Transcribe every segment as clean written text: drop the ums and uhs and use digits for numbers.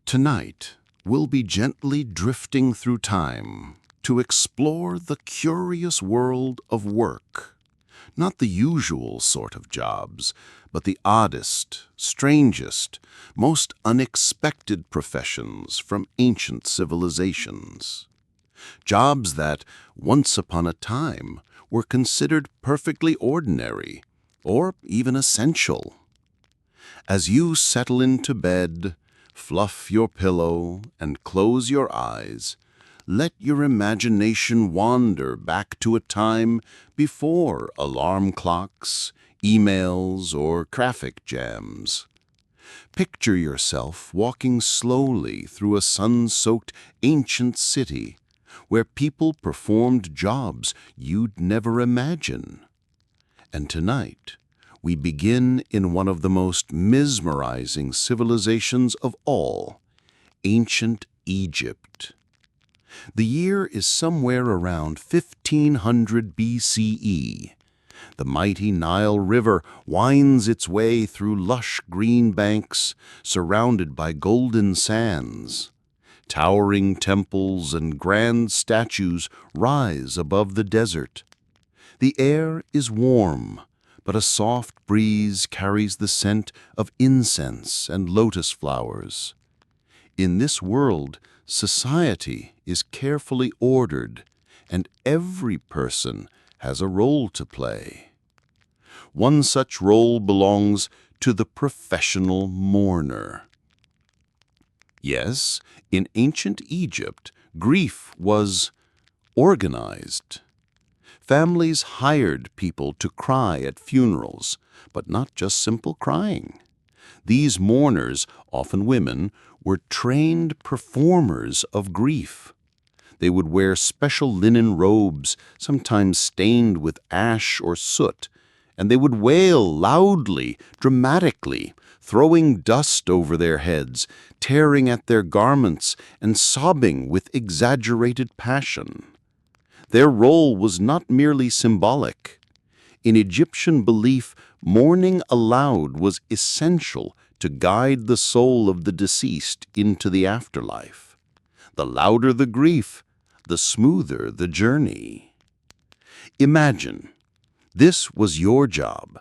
Tonight, we'll be gently drifting through time to explore the curious world of work. Not the usual sort of jobs, but the oddest, strangest, most unexpected professions from ancient civilizations. Jobs that, once upon a time, were considered perfectly ordinary or even essential. As you settle into bed, fluff your pillow, and close your eyes, let your imagination wander back to a time before alarm clocks, emails, or traffic jams. Picture yourself walking slowly through a sun-soaked ancient city where people performed jobs you'd never imagine. And tonight, we begin in one of the most mesmerizing civilizations of all, ancient Egypt. The year is somewhere around 1500 BCE. The mighty Nile River winds its way through lush green banks surrounded by golden sands. Towering temples and grand statues rise above the desert. The air is warm, but a soft breeze carries the scent of incense and lotus flowers. In this world, society is carefully ordered, and every person has a role to play. One such role belongs to the professional mourner. Yes, in ancient Egypt, grief was organized. Families hired people to cry at funerals, but not just simple crying. These mourners, often women, were trained performers of grief. They would wear special linen robes, sometimes stained with ash or soot, and they would wail loudly, dramatically, throwing dust over their heads, tearing at their garments, and sobbing with exaggerated passion. Their role was not merely symbolic. In Egyptian belief, mourning aloud was essential to guide the soul of the deceased into the afterlife. The louder the grief, the smoother the journey. Imagine, this was your job,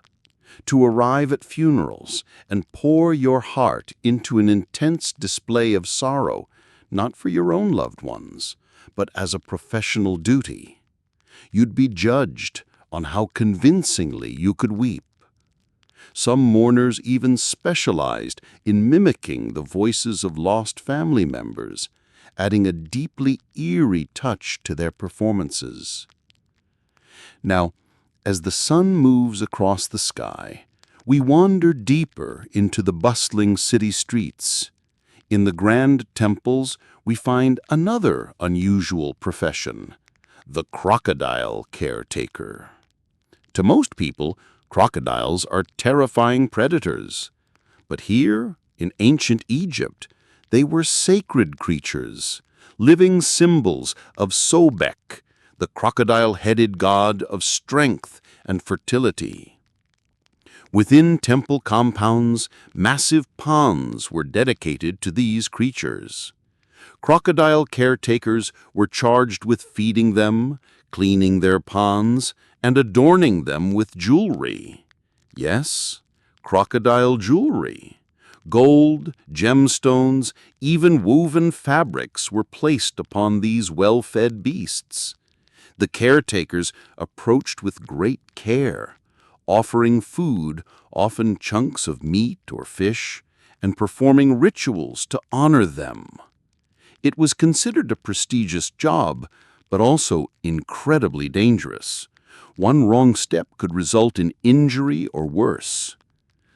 to arrive at funerals and pour your heart into an intense display of sorrow, not for your own loved ones, but as a professional duty. You'd be judged on how convincingly you could weep. Some mourners even specialized in mimicking the voices of lost family members, adding a deeply eerie touch to their performances. Now, as the sun moves across the sky, we wander deeper into the bustling city streets. In the grand temples, we find another unusual profession, the crocodile caretaker. To most people, crocodiles are terrifying predators. But here, in ancient Egypt, they were sacred creatures, living symbols of Sobek, the crocodile-headed god of strength and fertility. Within temple compounds, massive ponds were dedicated to these creatures. Crocodile caretakers were charged with feeding them, cleaning their ponds, and adorning them with jewelry. Yes, crocodile jewelry. Gold, gemstones, even woven fabrics were placed upon these well-fed beasts. The caretakers approached with great care, offering food, often chunks of meat or fish, and performing rituals to honor them. It was considered a prestigious job, but also incredibly dangerous. One wrong step could result in injury or worse.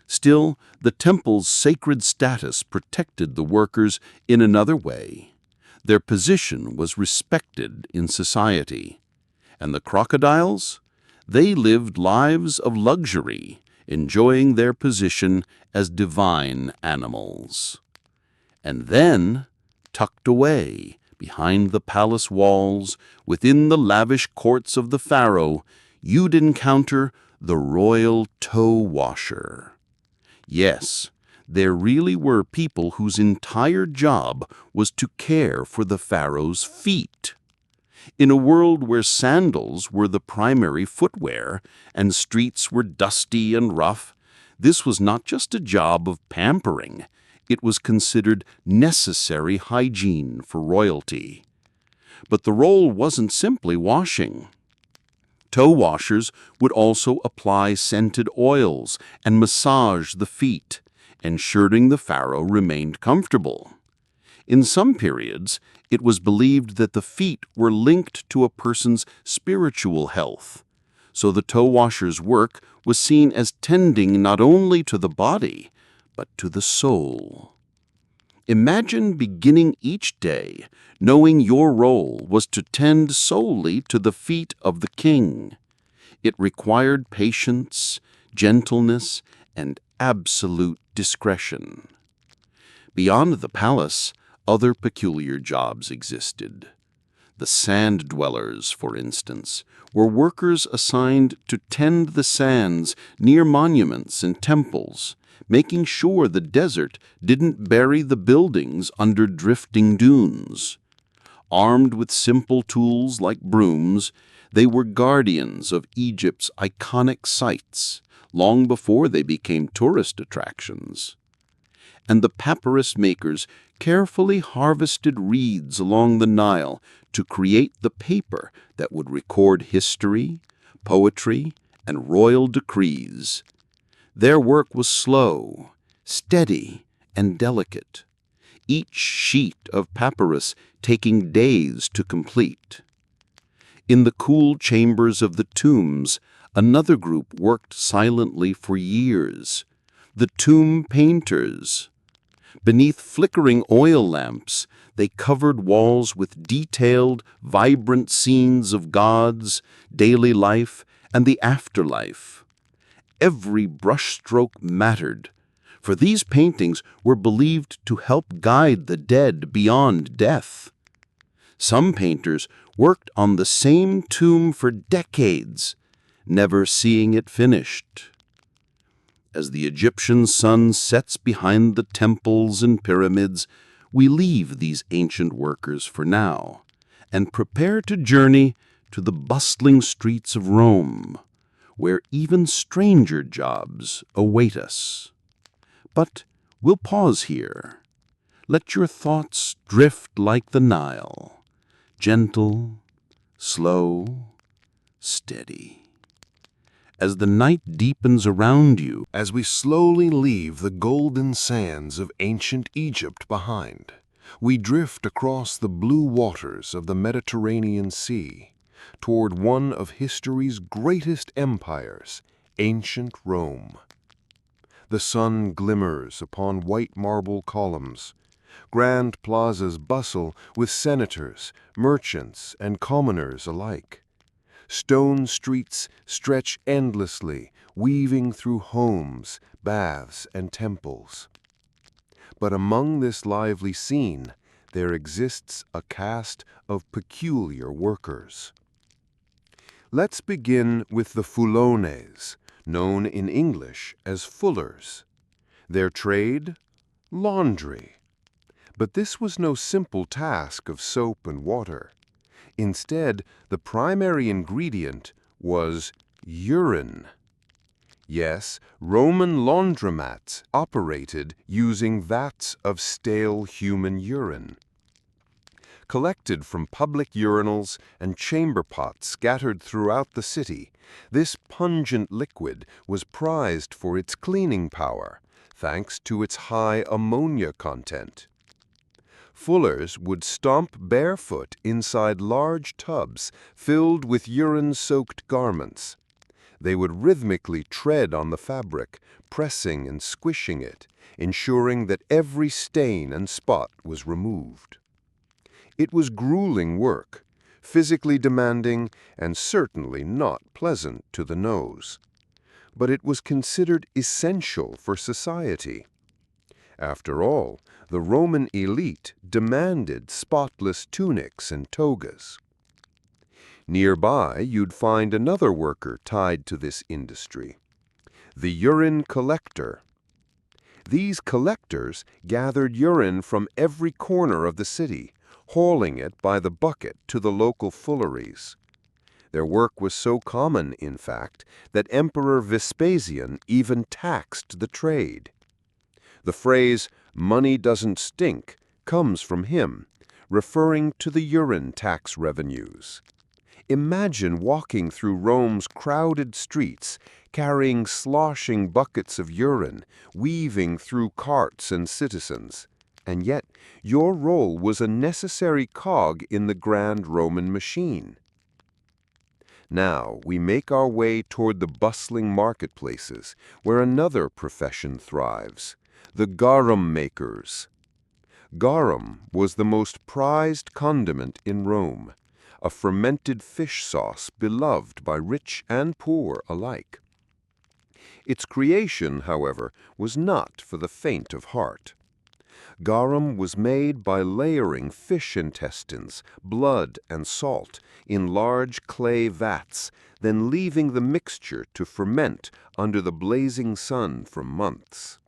Still, the temple's sacred status protected the workers in another way. Their position was respected in society. And the crocodiles? They lived lives of luxury, enjoying their position as divine animals. And then, tucked away behind the palace walls, within the lavish courts of the pharaoh, you'd encounter the royal toe washer. Yes, There really were people whose entire job was to care for the pharaoh's feet. In a world where sandals were the primary footwear and streets were dusty and rough, this was not just a job of pampering. It was considered necessary hygiene for royalty. But the role wasn't simply washing. Toe washers would also apply scented oils and massage the feet, ensuring the pharaoh remained comfortable. In some periods, it was believed that the feet were linked to a person's spiritual health, so the toe washer's work was seen as tending not only to the body, but to the soul. Imagine beginning each day knowing your role was to tend solely to the feet of the king. It required patience, gentleness, and absolute discretion. Beyond the palace, other peculiar jobs existed. The sand dwellers, for instance, were workers assigned to tend the sands near monuments and temples, making sure the desert didn't bury the buildings under drifting dunes. Armed with simple tools like brooms, they were guardians of Egypt's iconic sites long before they became tourist attractions. And the papyrus makers carefully harvested reeds along the Nile to create the paper that would record history, poetry, and royal decrees. Their work was slow, steady, and delicate, each sheet of papyrus taking days to complete. In the cool chambers of the tombs, another group worked silently for years, the tomb painters. Beneath flickering oil lamps, they covered walls with detailed, vibrant scenes of gods, daily life, and the afterlife. Every brushstroke mattered, for these paintings were believed to help guide the dead beyond death. Some painters worked on the same tomb for decades, never seeing it finished. As the Egyptian sun sets behind the temples and pyramids, we leave these ancient workers for now and prepare to journey to the bustling streets of Rome, where even stranger jobs await us. But we'll pause here. Let your thoughts drift like the Nile, gentle, slow, steady. As the night deepens around you, As we slowly leave the golden sands of ancient Egypt behind, we drift across the blue waters of the Mediterranean Sea toward one of history's greatest empires, ancient Rome. The sun glimmers upon white marble columns. Grand plazas bustle with senators, merchants, and commoners alike. Stone streets stretch endlessly, weaving through homes, baths, and temples. But among this lively scene, there exists a caste of peculiar workers. Let's begin with the fulones, known in English as fullers. Their trade? Laundry. But this was no simple task of soap and water. Instead, the primary ingredient was urine. Yes, Roman laundromats operated using vats of stale human urine. Collected from public urinals and chamber pots scattered throughout the city, this pungent liquid was prized for its cleaning power, thanks to its high ammonia content. Fullers would stomp barefoot inside large tubs filled with urine-soaked garments. They would rhythmically tread on the fabric, pressing and squishing it, ensuring that every stain and spot was removed. It was grueling work, physically demanding and certainly not pleasant to the nose. But it was considered essential for society. After all, the Roman elite demanded spotless tunics and togas. Nearby, you'd find another worker tied to this industry, the urine collector. These collectors gathered urine from every corner of the city, hauling it by the bucket to the local fulleries. Their work was so common, in fact, that Emperor Vespasian even taxed the trade. The phrase, "money doesn't stink," comes from him, referring to the urine tax revenues. Imagine walking through Rome's crowded streets, carrying sloshing buckets of urine, weaving through carts and citizens. And yet, your role was a necessary cog in the grand Roman machine. Now, we make our way toward the bustling marketplaces, where another profession thrives, the garum makers. Garum was the most prized condiment in Rome, a fermented fish sauce beloved by rich and poor alike. Its creation, however, was not for the faint of heart. Garum was made by layering fish intestines, blood, and salt in large clay vats, then leaving the mixture to ferment under the blazing sun for months.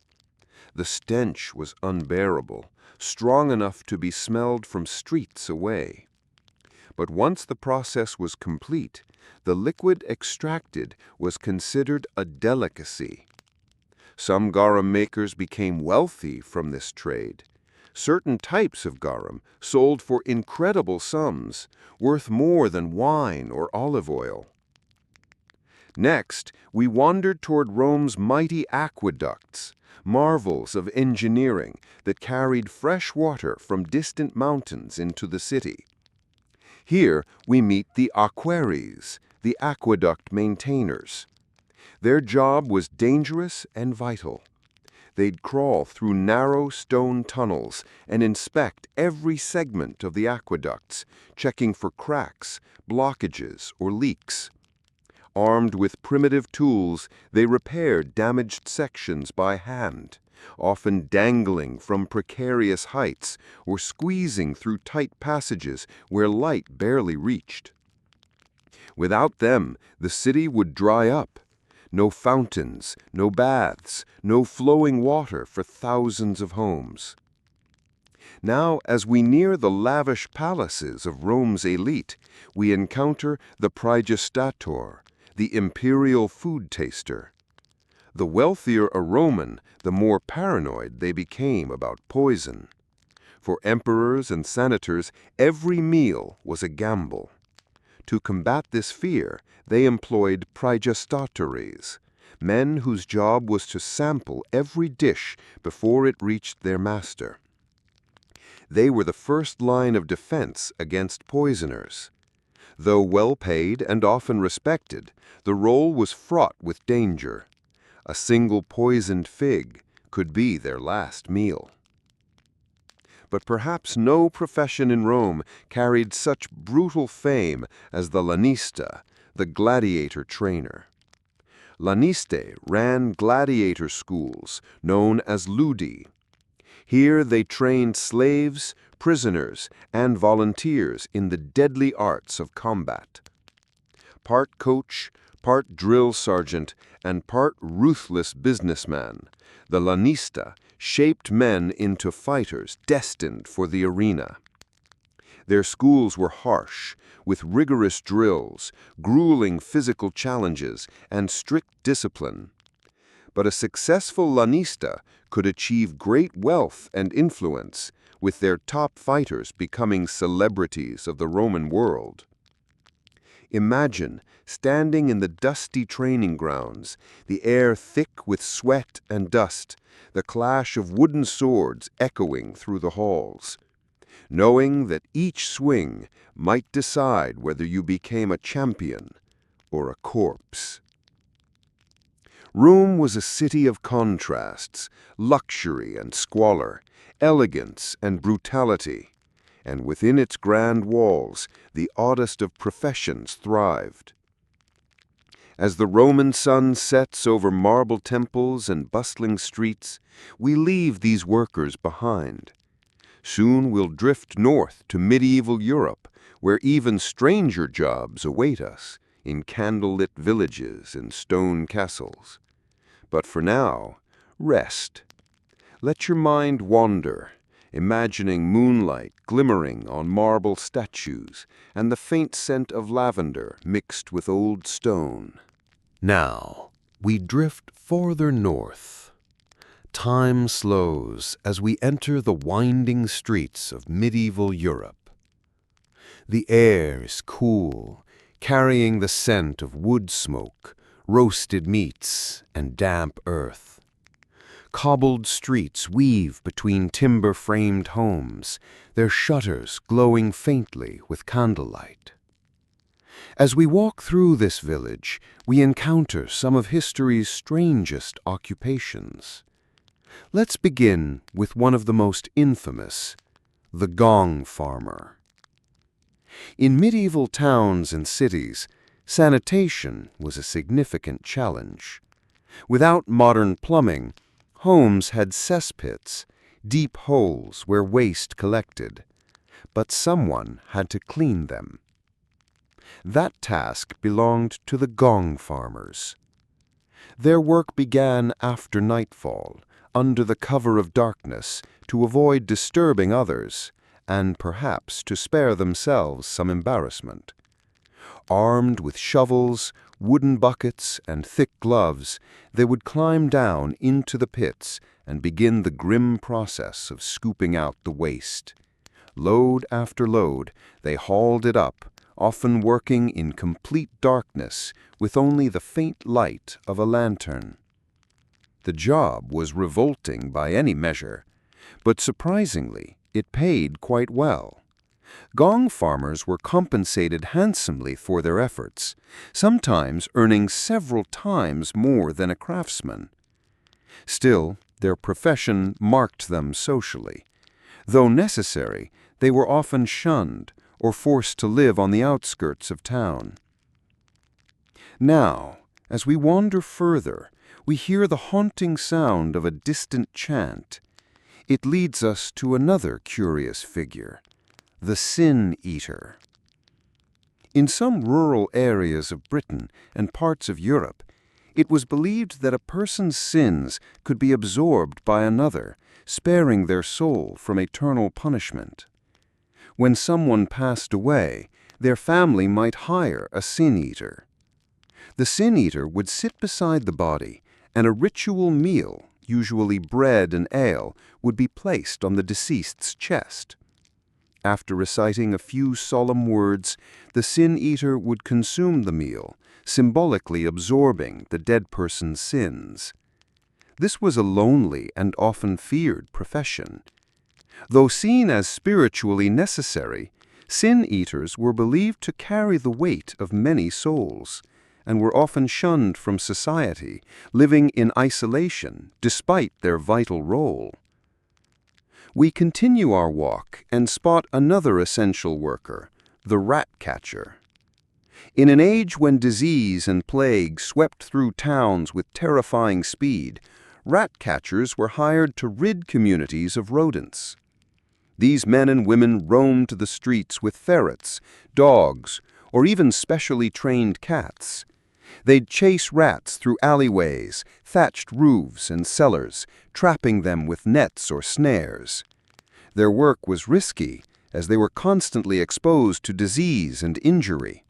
The stench was unbearable, strong enough to be smelled from streets away. But once the process was complete, the liquid extracted was considered a delicacy. Some garum makers became wealthy from this trade. Certain types of garum sold for incredible sums, worth more than wine or olive oil. Next, we wandered toward Rome's mighty aqueducts, marvels of engineering that carried fresh water from distant mountains into the city. Here we meet the aquaries, the aqueduct maintainers. Their job was dangerous and vital. They'd crawl through narrow stone tunnels and inspect every segment of the aqueducts, checking for cracks, blockages, or leaks. Armed with primitive tools, they repaired damaged sections by hand, often dangling from precarious heights or squeezing through tight passages where light barely reached. Without them, the city would dry up. No fountains, no baths, no flowing water for thousands of homes. Now, as we near the lavish palaces of Rome's elite, we encounter the praegistator, the imperial food taster. The wealthier a Roman, the more paranoid they became about poison. For emperors and senators, every meal was a gamble. To combat this fear, they employed praegistatores, men whose job was to sample every dish before it reached their master. They were the first line of defense against poisoners. Though well paid and often respected, the role was fraught with danger. A single poisoned fig could be their last meal. But perhaps no profession in Rome carried such brutal fame as the lanista, the gladiator trainer. Lanistae ran gladiator schools, known as ludi. Here they trained slaves, prisoners, and volunteers in the deadly arts of combat. Part coach, part drill sergeant, and part ruthless businessman, the lanista shaped men into fighters destined for the arena. Their schools were harsh, with rigorous drills, grueling physical challenges, and strict discipline. But a successful lanista could achieve great wealth and influence, with their top fighters becoming celebrities of the Roman world. Imagine standing in the dusty training grounds, the air thick with sweat and dust, the clash of wooden swords echoing through the halls, knowing that each swing might decide whether you became a champion or a corpse. Rome was a city of contrasts, luxury and squalor, elegance and brutality, and within its grand walls, the oddest of professions thrived. As the Roman sun sets over marble temples and bustling streets, we leave these workers behind. Soon we'll drift north to medieval Europe, where even stranger jobs await us, in candlelit villages and stone castles. But for now, rest. Let your mind wander, imagining moonlight glimmering on marble statues and the faint scent of lavender mixed with old stone. Now, we drift farther north. Time slows as we enter the winding streets of medieval Europe. The air is cool, carrying the scent of wood smoke, roasted meats, and damp earth. Cobbled streets weave between timber-framed homes, their shutters glowing faintly with candlelight. As we walk through this village, we encounter some of history's strangest occupations. Let's begin with one of the most infamous, the gong farmer. In medieval towns and cities, sanitation was a significant challenge. Without modern plumbing, homes had cesspits, deep holes where waste collected, but someone had to clean them. That task belonged to the gong farmers. Their work began after nightfall, under the cover of darkness, to avoid disturbing others, and perhaps to spare themselves some embarrassment. Armed with shovels, wooden buckets, and thick gloves, they would climb down into the pits and begin the grim process of scooping out the waste. Load after load, they hauled it up, often working in complete darkness with only the faint light of a lantern. The job was revolting by any measure, but surprisingly, it paid quite well. Gong farmers were compensated handsomely for their efforts, sometimes earning several times more than a craftsman. Still, their profession marked them socially. Though necessary, they were often shunned or forced to live on the outskirts of town. Now, as we wander further, we hear the haunting sound of a distant chant. It leads us to another curious figure, the sin eater. In some rural areas of Britain and parts of Europe, it was believed that a person's sins could be absorbed by another, sparing their soul from eternal punishment. When someone passed away, their family might hire a sin eater. The sin eater would sit beside the body, and a ritual meal, usually bread and ale, would be placed on the deceased's chest. After reciting a few solemn words, the sin eater would consume the meal, symbolically absorbing the dead person's sins. This was a lonely and often feared profession. Though seen as spiritually necessary, sin eaters were believed to carry the weight of many souls, and were often shunned from society, living in isolation despite their vital role. We continue our walk and spot another essential worker, the rat catcher. In an age when disease and plague swept through towns with terrifying speed, rat catchers were hired to rid communities of rodents. These men and women roamed the streets with ferrets, dogs, or even specially trained cats. They'd chase rats through alleyways, thatched roofs, and cellars, trapping them with nets or snares. Their work was risky, as they were constantly exposed to disease and injury.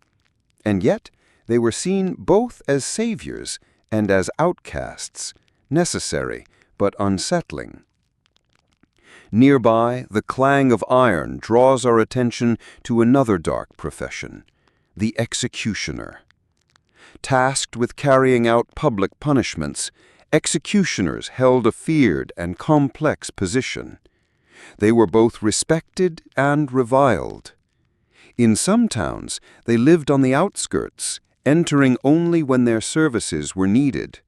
And yet, they were seen both as saviors and as outcasts, necessary but unsettling. Nearby, the clang of iron draws our attention to another dark profession, the executioner. Tasked with carrying out public punishments, executioners held a feared and complex position. They were both respected and reviled. In some towns, they lived on the outskirts, entering only when their services were needed.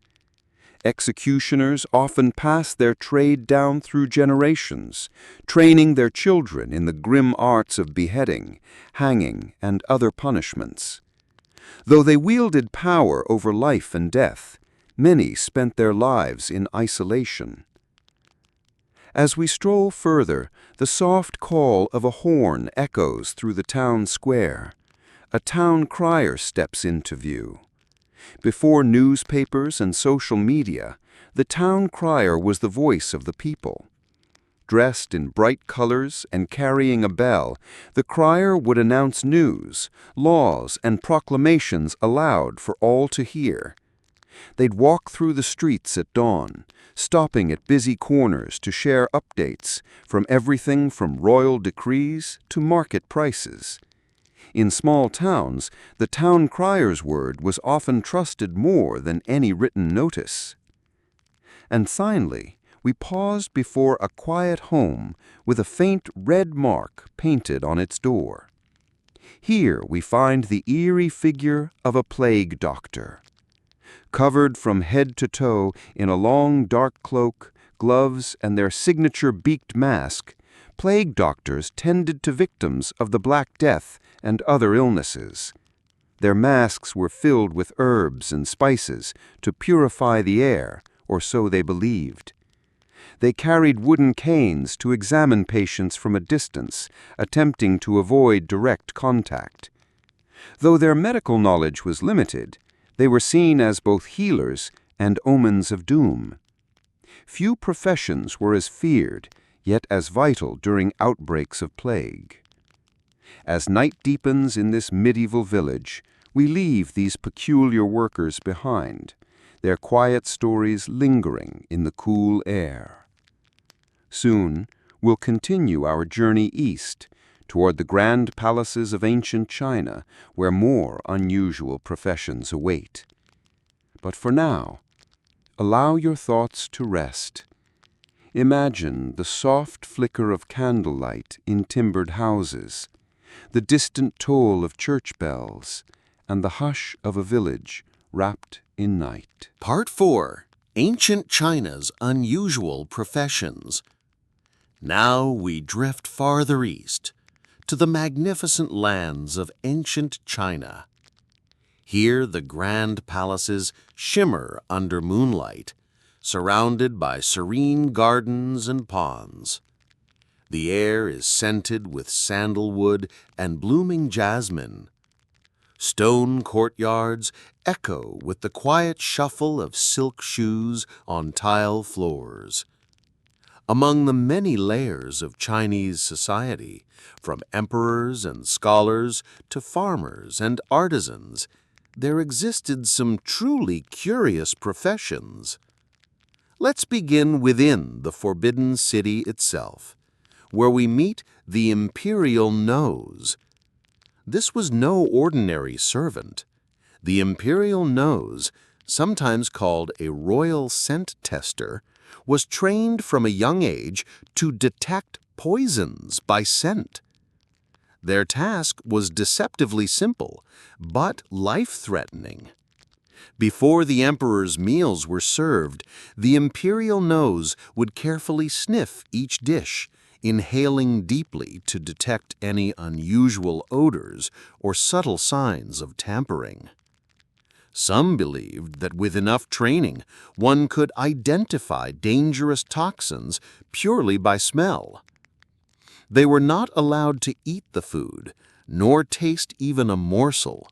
Executioners often passed their trade down through generations, training their children in the grim arts of beheading, hanging, and other punishments. Though they wielded power over life and death, many spent their lives in isolation. As we stroll further, the soft call of a horn echoes through the town square. A town crier steps into view. Before newspapers and social media, The town crier was the voice of the people. Dressed in bright colors and carrying a bell, the crier would announce news, laws, and proclamations aloud for all to hear. They'd walk through the streets at dawn, stopping at busy corners to share updates from everything from royal decrees to market prices. In small towns, the town crier's word was often trusted more than any written notice. And finally, we paused before a quiet home with a faint red mark painted on its door. Here we find the eerie figure of a plague doctor. Covered from head to toe in a long dark cloak, gloves, and their signature beaked mask, plague doctors tended to victims of the Black Death and other illnesses. Their masks were filled with herbs and spices to purify the air, or so they believed. They carried wooden canes to examine patients from a distance, attempting to avoid direct contact. Though their medical knowledge was limited, they were seen as both healers and omens of doom. Few professions were as feared, yet as vital during outbreaks of plague. As night deepens in this medieval village, we leave these peculiar workers behind, their quiet stories lingering in the cool air. Soon, we'll continue our journey east, toward the grand palaces of ancient China, where more unusual professions await. But for now, allow your thoughts to rest. Imagine the soft flicker of candlelight in timbered houses, the distant toll of church bells, and the hush of a village wrapped in night. Part 4. Ancient China's Unusual Professions. Now we drift farther east, to the magnificent lands of ancient China. Here the grand palaces shimmer under moonlight, surrounded by serene gardens and ponds. The air is scented with sandalwood and blooming jasmine. Stone courtyards echo with the quiet shuffle of silk shoes on tile floors. Among the many layers of Chinese society, from emperors and scholars to farmers and artisans, there existed some truly curious professions. Let's begin within the Forbidden City itself, where we meet the imperial nose. This was no ordinary servant. The imperial nose, sometimes called a royal scent tester, was trained from a young age to detect poisons by scent. Their task was deceptively simple, but life-threatening. Before the emperor's meals were served, the imperial nose would carefully sniff each dish, inhaling deeply to detect any unusual odors or subtle signs of tampering. Some believed that with enough training, one could identify dangerous toxins purely by smell. They were not allowed to eat the food, nor taste even a morsel.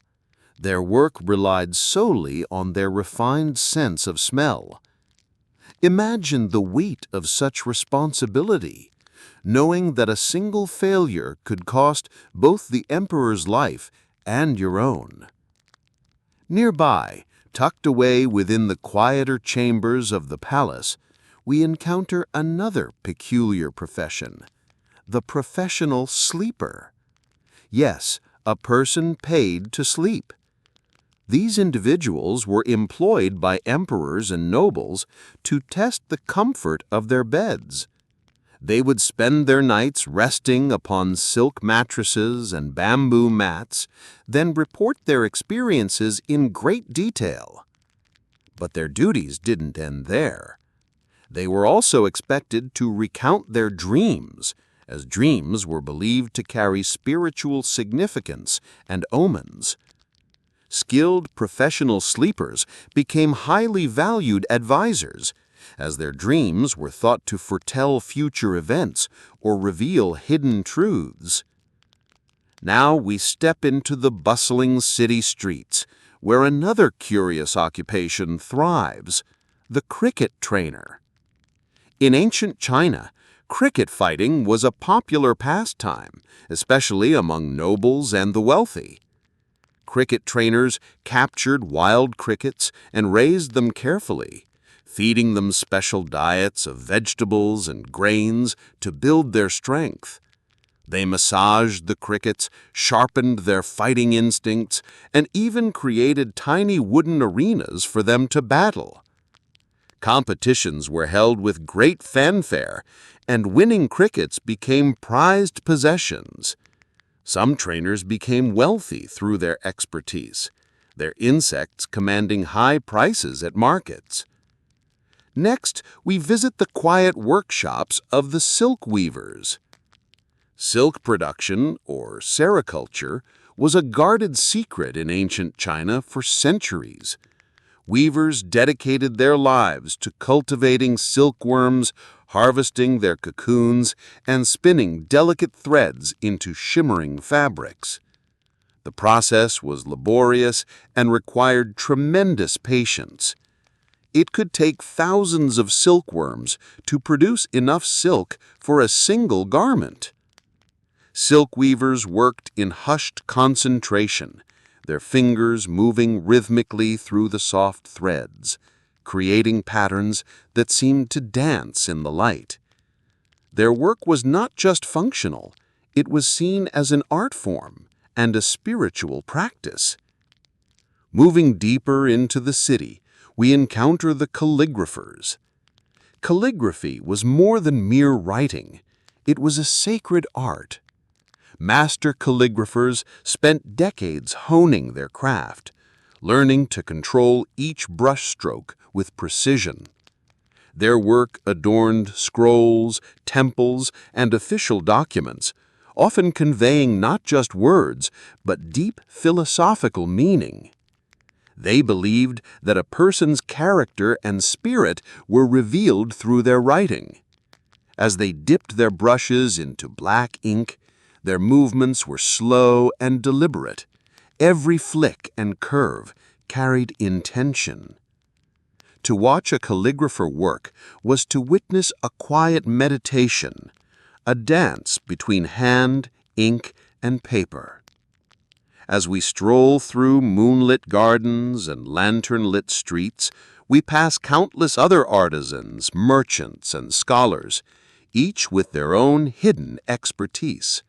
Their work relied solely on their refined sense of smell. Imagine the weight of such responsibility, knowing that a single failure could cost both the emperor's life and your own. Nearby, tucked away within the quieter chambers of the palace, we encounter another peculiar profession, the professional sleeper. Yes, a person paid to sleep. These individuals were employed by emperors and nobles to test the comfort of their beds. They would spend their nights resting upon silk mattresses and bamboo mats, then report their experiences in great detail. But their duties didn't end there. They were also expected to recount their dreams, as dreams were believed to carry spiritual significance and omens. Skilled professional sleepers became highly valued advisors, as their dreams were thought to foretell future events or reveal hidden truths. Now we step into the bustling city streets, where another curious occupation thrives, the cricket trainer. In ancient China, cricket fighting was a popular pastime, especially among nobles and the wealthy. Cricket trainers captured wild crickets and raised them carefully, feeding them special diets of vegetables and grains to build their strength. They massaged the crickets, sharpened their fighting instincts, and even created tiny wooden arenas for them to battle. Competitions were held with great fanfare, and winning crickets became prized possessions. Some trainers became wealthy through their expertise, their insects commanding high prices at markets. Next, we visit the quiet workshops of the silk weavers. Silk production, or sericulture, was a guarded secret in ancient China for centuries. Weavers dedicated their lives to cultivating silkworms, harvesting their cocoons, and spinning delicate threads into shimmering fabrics. The process was laborious and required tremendous patience. It could take thousands of silkworms to produce enough silk for a single garment. Silk weavers worked in hushed concentration, their fingers moving rhythmically through the soft threads, creating patterns that seemed to dance in the light. Their work was not just functional, it was seen as an art form and a spiritual practice. Moving deeper into the city, we encounter the calligraphers. Calligraphy was more than mere writing. It was a sacred art. Master calligraphers spent decades honing their craft, learning to control each brushstroke with precision. Their work adorned scrolls, temples, and official documents, often conveying not just words, but deep philosophical meaning. They believed that a person's character and spirit were revealed through their writing. As they dipped their brushes into black ink, their movements were slow and deliberate. Every flick and curve carried intention. To watch a calligrapher work was to witness a quiet meditation, a dance between hand, ink, and paper. As we stroll through moonlit gardens and lantern-lit streets, we pass countless other artisans, merchants, and scholars, each with their own hidden expertise.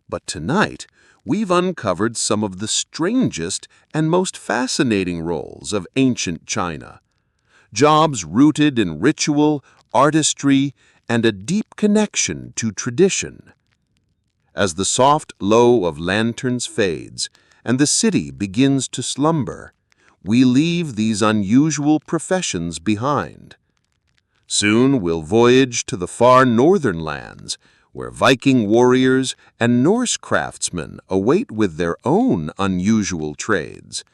But tonight, we've uncovered some of the strangest and most fascinating roles of ancient China. Jobs rooted in ritual, artistry, and a deep connection to tradition. As the soft glow of lanterns fades and the city begins to slumber, we leave these unusual professions behind. Soon we'll voyage to the far northern lands, where Viking warriors and Norse craftsmen await with their own unusual trades.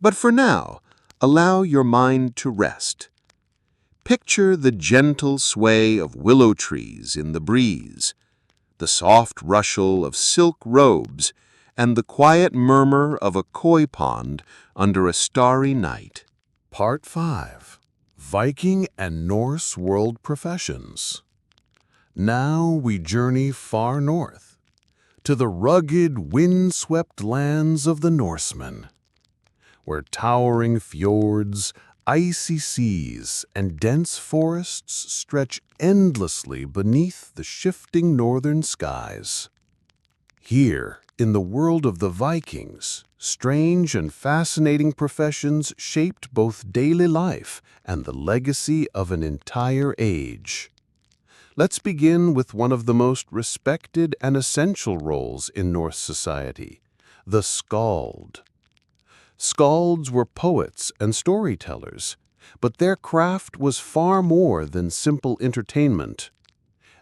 But for now, allow your mind to rest. Picture the gentle sway of willow trees in the breeze, the soft rustle of silk robes, and the quiet murmur of a koi pond under a starry night. Part 5. Viking and Norse World Professions. Now we journey far north, to the rugged, wind-swept lands of the Norsemen, where towering fjords, icy seas, and dense forests stretch endlessly beneath the shifting northern skies. Here, in the world of the Vikings, strange and fascinating professions shaped both daily life and the legacy of an entire age. Let's begin with one of the most respected and essential roles in Norse society, the skald. Skalds were poets and storytellers, but their craft was far more than simple entertainment.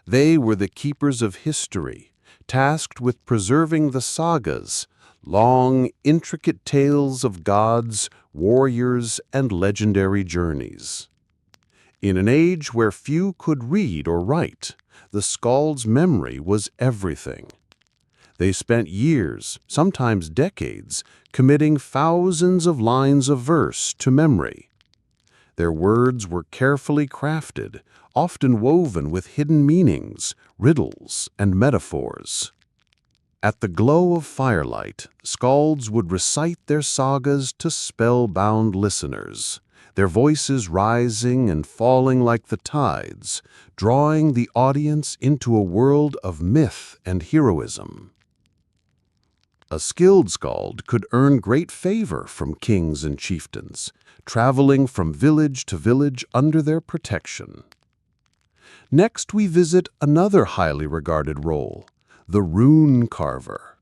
They were the keepers of history, tasked with preserving the sagas, long, intricate tales of gods, warriors, and legendary journeys. In an age where few could read or write, the skald's memory was everything. They spent years, sometimes decades, committing thousands of lines of verse to memory. Their words were carefully crafted, often woven with hidden meanings, riddles, and metaphors. At the glow of firelight, skalds would recite their sagas to spellbound listeners, their voices rising and falling like the tides, drawing the audience into a world of myth and heroism. A skilled skald could earn great favor from kings and chieftains, traveling from village to village under their protection. Next, we visit another highly regarded role, the rune carver.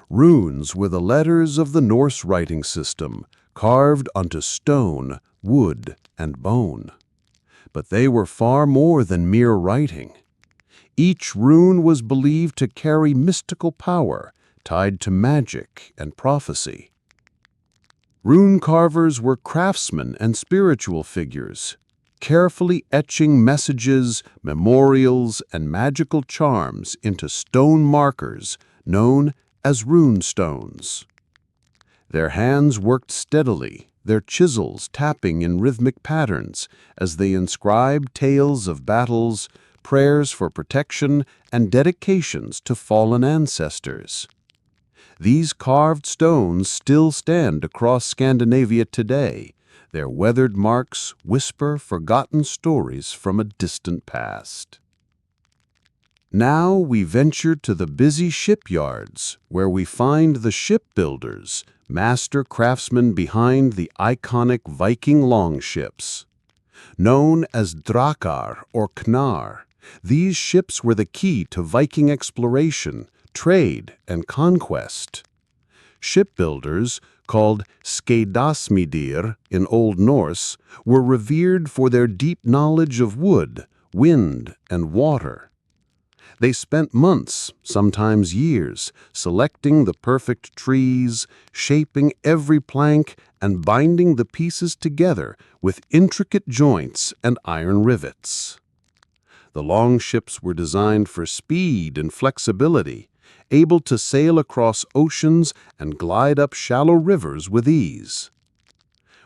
Runes were the letters of the Norse writing system, carved onto stone, wood, and bone. But they were far more than mere writing. Each rune was believed to carry mystical power, tied to magic and prophecy. Rune carvers were craftsmen and spiritual figures, carefully etching messages, memorials, and magical charms into stone markers known as rune stones. Their hands worked steadily, their chisels tapping in rhythmic patterns as they inscribed tales of battles, prayers for protection, and dedications to fallen ancestors. These carved stones still stand across Scandinavia today. Their weathered marks whisper forgotten stories from a distant past. Now we venture to the busy shipyards, where we find the shipbuilders, master craftsmen behind the iconic Viking longships. Known as drakar or knar, these ships were the key to Viking exploration, trade, and conquest. Shipbuilders, called skeiðasmiðir in Old Norse, were revered for their deep knowledge of wood, wind, and water. They spent months, sometimes years, selecting the perfect trees, shaping every plank, and binding the pieces together with intricate joints and iron rivets. The longships were designed for speed and flexibility, able to sail across oceans and glide up shallow rivers with ease.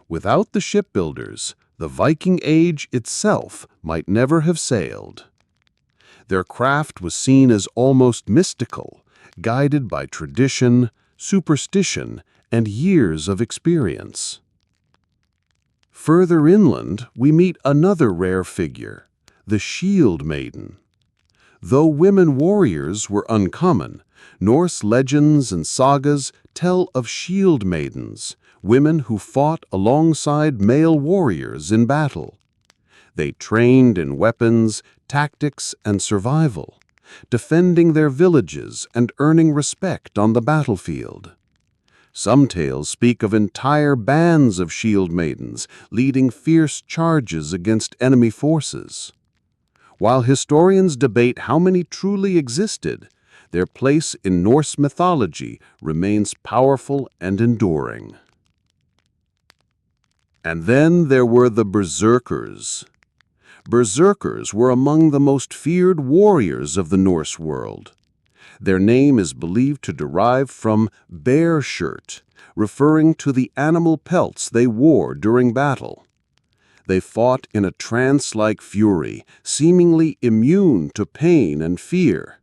Without the shipbuilders, the Viking Age itself might never have sailed. Their craft was seen as almost mystical, guided by tradition, superstition, and years of experience. Further inland, we meet another rare figure, the shield maiden. Though women warriors were uncommon, Norse legends and sagas tell of shield maidens, women who fought alongside male warriors in battle. They trained in weapons, tactics, and survival, defending their villages and earning respect on the battlefield. Some tales speak of entire bands of shield maidens leading fierce charges against enemy forces. While historians debate how many truly existed, their place in Norse mythology remains powerful and enduring. And then there were the berserkers. Berserkers were among the most feared warriors of the Norse world. Their name is believed to derive from bear shirt, referring to the animal pelts they wore during battle. They fought in a trance-like fury, seemingly immune to pain and fear.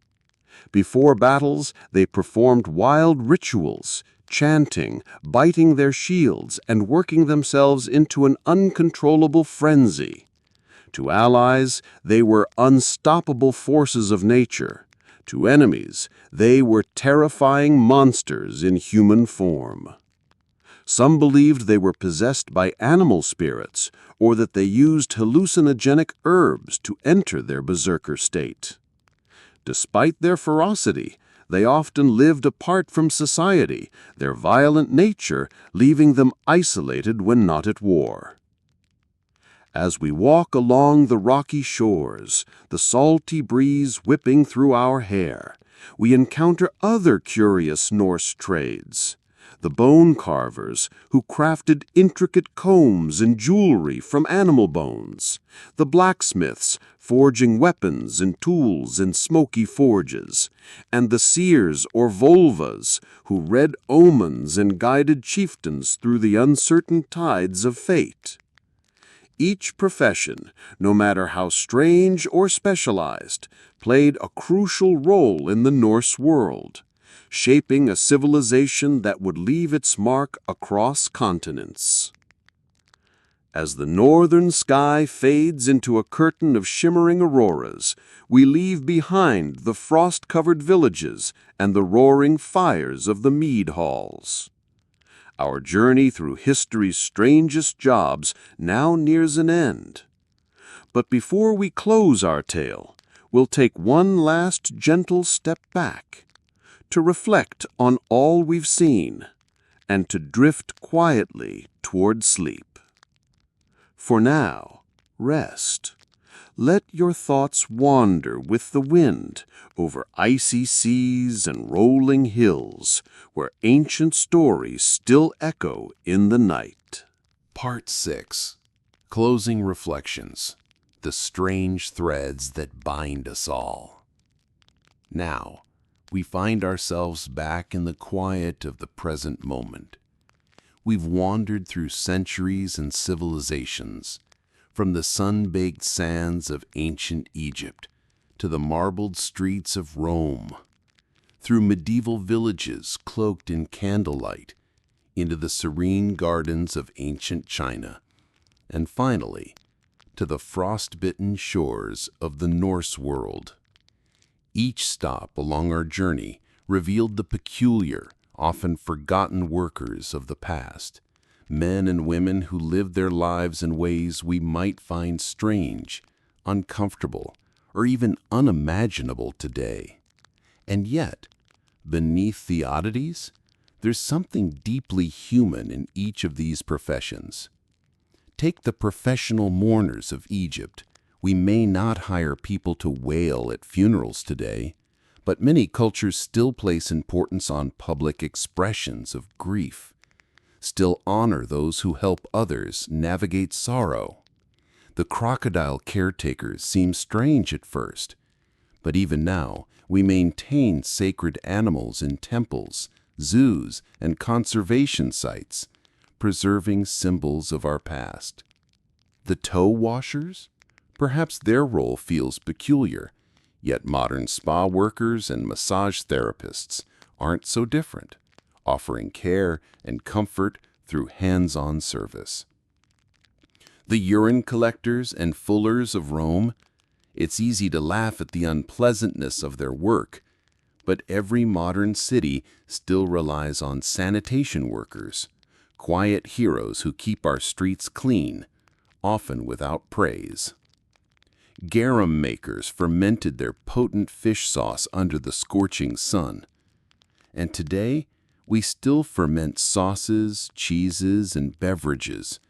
Before battles, they performed wild rituals, chanting, biting their shields, and working themselves into an uncontrollable frenzy. To allies, they were unstoppable forces of nature. To enemies, they were terrifying monsters in human form. Some believed they were possessed by animal spirits, or that they used hallucinogenic herbs to enter their berserker state. Despite their ferocity, they often lived apart from society, their violent nature leaving them isolated when not at war. As we walk along the rocky shores, the salty breeze whipping through our hair, we encounter other curious Norse trades. The bone carvers, who crafted intricate combs and jewelry from animal bones. The blacksmiths, forging weapons and tools in smoky forges. And the seers or volvas, who read omens and guided chieftains through the uncertain tides of fate. Each profession, no matter how strange or specialized, played a crucial role in the Norse world, shaping a civilization that would leave its mark across continents. As the northern sky fades into a curtain of shimmering auroras, we leave behind the frost-covered villages and the roaring fires of the mead halls. Our journey through history's strangest jobs now nears an end. But before we close our tale, we'll take one last gentle step back, to reflect on all we've seen, and to drift quietly toward sleep. For now, rest. Let your thoughts wander with the wind over icy seas and rolling hills where ancient stories still echo in the night. Part 6. Closing Reflections. The strange threads that bind us all. Now, we find ourselves back in the quiet of the present moment. We've wandered through centuries and civilizations, from the sun-baked sands of ancient Egypt to the marbled streets of Rome, through medieval villages cloaked in candlelight, into the serene gardens of ancient China, and finally, to the frost-bitten shores of the Norse world. Each stop along our journey revealed the peculiar, often forgotten workers of the past, men and women who lived their lives in ways we might find strange, uncomfortable, or even unimaginable today. And yet, beneath the oddities, there's something deeply human in each of these professions. Take the professional mourners of Egypt. We may not hire people to wail at funerals today, but many cultures still place importance on public expressions of grief, still honor those who help others navigate sorrow. The crocodile caretakers seem strange at first, but even now we maintain sacred animals in temples, zoos, and conservation sites, preserving symbols of our past. The toe washers? Perhaps their role feels peculiar, yet modern spa workers and massage therapists aren't so different, offering care and comfort through hands-on service. The urine collectors and fullers of Rome? It's easy to laugh at the unpleasantness of their work, but every modern city still relies on sanitation workers, quiet heroes who keep our streets clean, often without praise. Garum makers fermented their potent fish sauce under the scorching sun. And today, we still ferment sauces, cheeses, and beverages,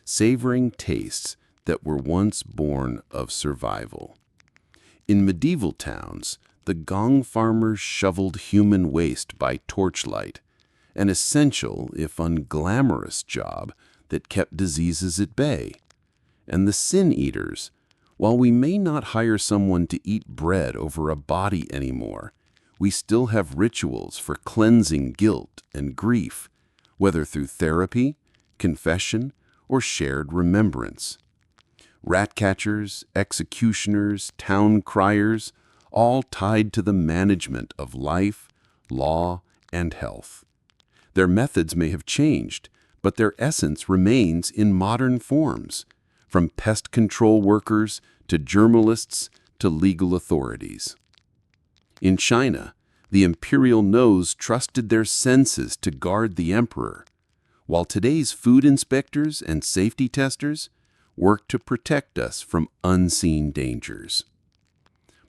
savoring tastes that were once born of survival. In medieval towns, the gong farmers shoveled human waste by torchlight, an essential, if unglamorous, job that kept diseases at bay. And the sin eaters, while we may not hire someone to eat bread over a body anymore, we still have rituals for cleansing guilt and grief, whether through therapy, confession, or shared remembrance. Rat catchers, executioners, town criers, all tied to the management of life, law, and health. Their methods may have changed, but their essence remains in modern forms, from pest control workers to journalists to legal authorities. In China, the imperial nose trusted their senses to guard the emperor, while today's food inspectors and safety testers work to protect us from unseen dangers.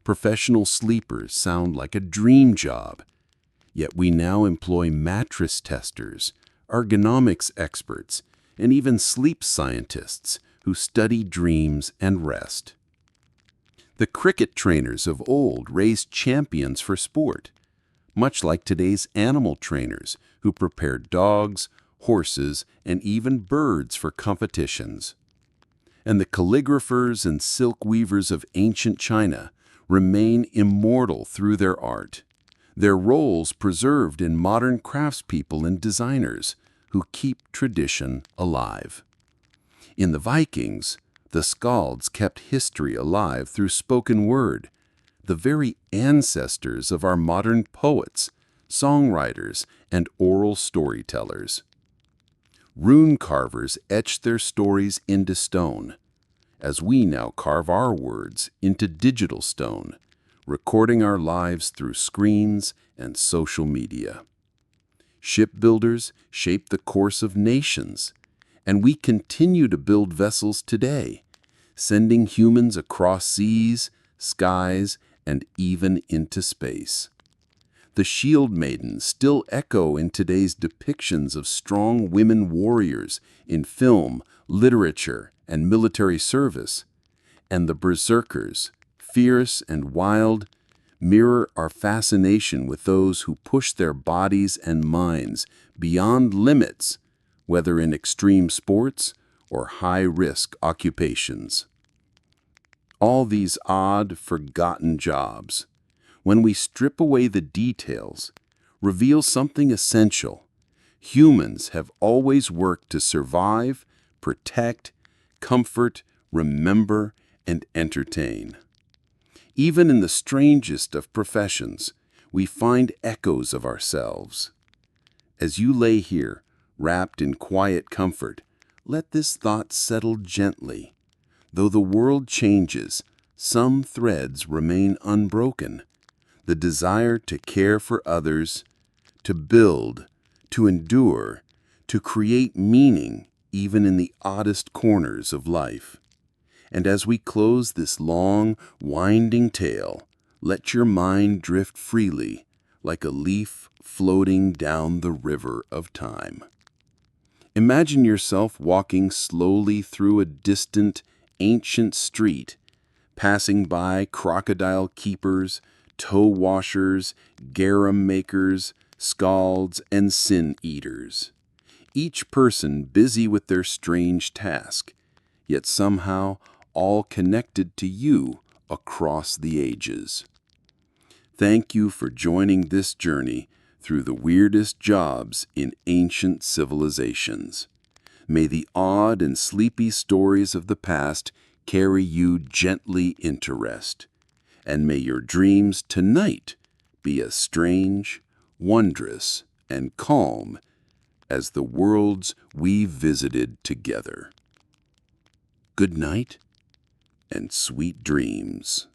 Professional sleepers sound like a dream job, yet we now employ mattress testers, ergonomics experts, and even sleep scientists who study dreams and rest. The cricket trainers of old raised champions for sport, much like today's animal trainers who prepared dogs, horses, and even birds for competitions. And the calligraphers and silk weavers of ancient China remain immortal through their art, their roles preserved in modern craftspeople and designers who keep tradition alive. In the Vikings, The skalds kept history alive through spoken word, the very ancestors of our modern poets, songwriters, and oral storytellers. Rune carvers etched their stories into stone, as we now carve our words into digital stone, recording our lives through screens and social media. Shipbuilders shaped the course of nations, and we continue to build vessels today, sending humans across seas, skies, and even into space. The shield maidens still echo in today's depictions of strong women warriors in film, literature, and military service, and the berserkers, fierce and wild, mirror our fascination with those who push their bodies and minds beyond limits, whether in extreme sports or high-risk occupations. All these odd, forgotten jobs, when we strip away the details, reveal something essential. Humans have always worked to survive, protect, comfort, remember, and entertain. Even in the strangest of professions, we find echoes of ourselves. As you lay here, wrapped in quiet comfort, let this thought settle gently. Though the world changes, some threads remain unbroken. The desire to care for others, to build, to endure, to create meaning even in the oddest corners of life. And as we close this long, winding tale, let your mind drift freely like a leaf floating down the river of time. Imagine yourself walking slowly through a distant, ancient street, passing by crocodile keepers, toe washers, garum makers, skalds, and sin eaters. Each person busy with their strange task, yet somehow all connected to you across the ages. Thank you for joining this journey through the weirdest jobs in ancient civilizations. May the odd and sleepy stories of the past carry you gently into rest. And may your dreams tonight be as strange, wondrous, and calm as the worlds we visited together. Good night and sweet dreams.